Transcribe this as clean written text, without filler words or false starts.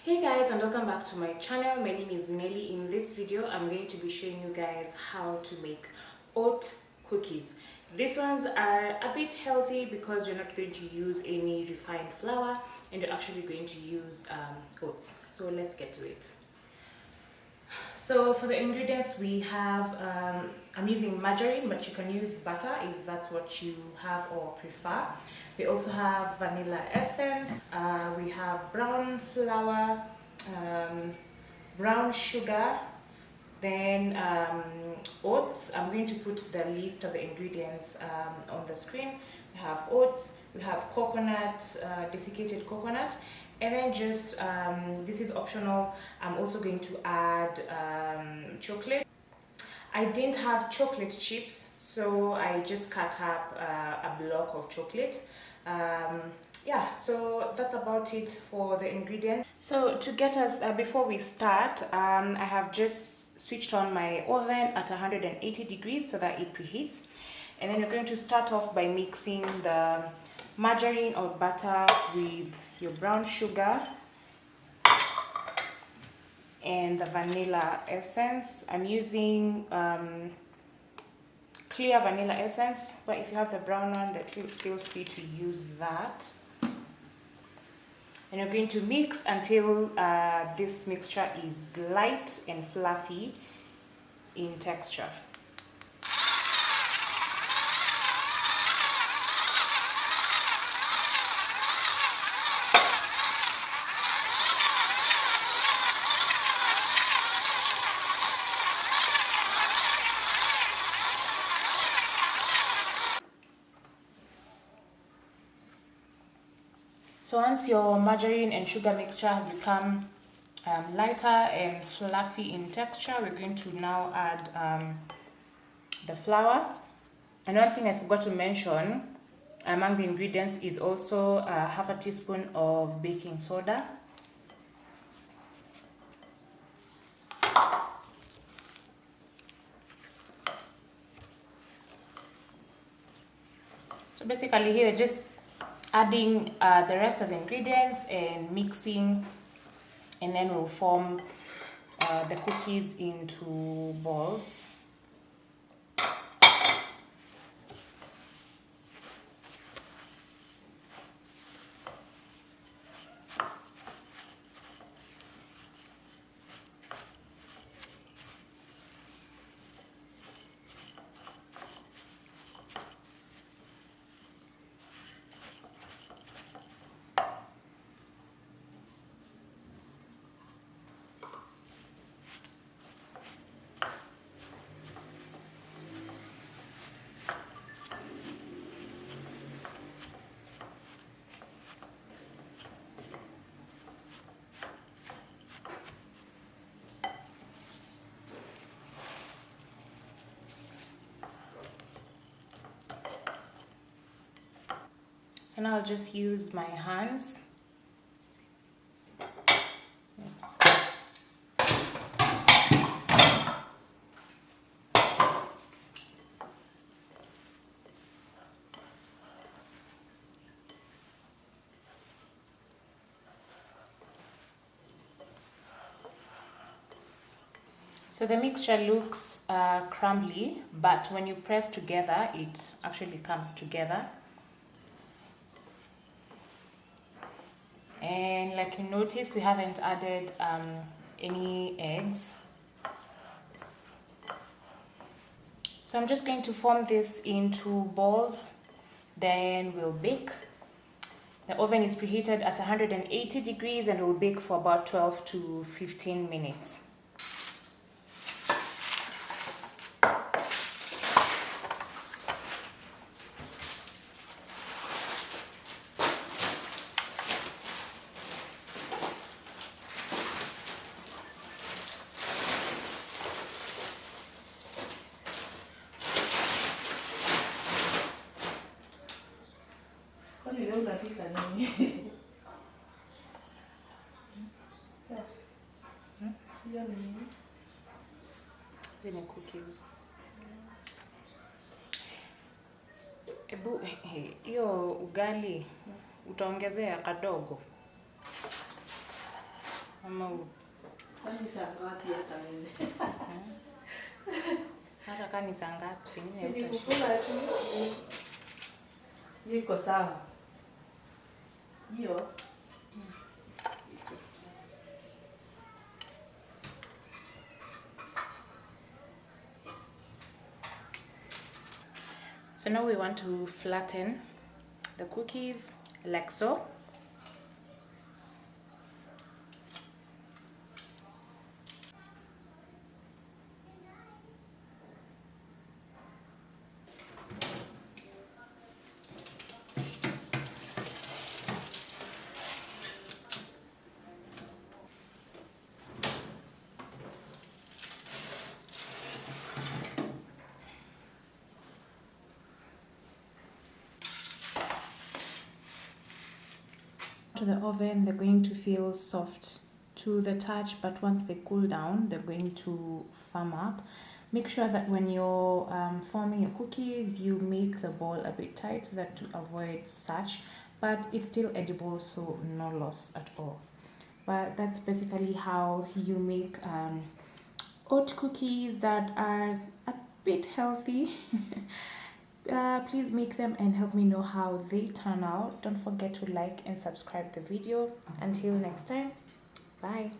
Hey guys, and welcome back to my channel. My name is Nelly. In this video I'm going to be showing you guys how to make oat cookies. These ones are a bit healthy because you're not going to use any refined flour and you're actually going to use oats. So let's get to it. So for the ingredients we have, I'm using margarine, but you can use butter if that's what you have or prefer. We also have vanilla essence, we have brown flour, brown sugar, then oats. I'm going to put the list of the ingredients on the screen. We have oats, we have coconut, desiccated coconut, and then just this is optional, I'm also going to add chocolate. I didn't have chocolate chips, so I just cut up a block of chocolate. Yeah, so that's about it for the ingredients. So to get us before we start, I have just switched on my oven at 180 degrees so that it preheats, and then you're going to start off by mixing the margarine or butter with your brown sugar and the vanilla essence. I'm using clear vanilla essence, but if you have the brown one, then feel free to use that. And you're going to mix until this mixture is light and fluffy in texture. So once your margarine and sugar mixture has become lighter and fluffy in texture, we're going to now add the flour. And one thing I forgot to mention among the ingredients is also half a teaspoon of baking soda. So basically here we're just adding the rest of the ingredients and mixing, and then we'll form the cookies into balls. So now I'll just use my hands. So the mixture looks crumbly, but when you press together, it actually comes together. And like you notice, we haven't added any eggs. So I'm just going to form this into balls, then we'll bake. The oven is preheated at 180 degrees and we'll bake for about 12 to 15 minutes. Zile cookies. Ebu, hiyo ugali utaongezea kadogo. ama Kwani saa ngapi hata wewe? hata kama ni saa ngapi pengine Nilikukula tu. Iko sawa. Hiyo. So now we want to flatten the cookies like so. To the oven, they're going to feel soft to the touch, but once they cool down, they're going to firm up. Make sure that when you're forming your cookies, you make the ball a bit tight so that to avoid such, but it's still edible, so no loss at all. But that's basically how you make oat cookies that are a bit healthy. Please make them and help me know how they turn out. Don't forget to like and subscribe the video. Until next time, bye.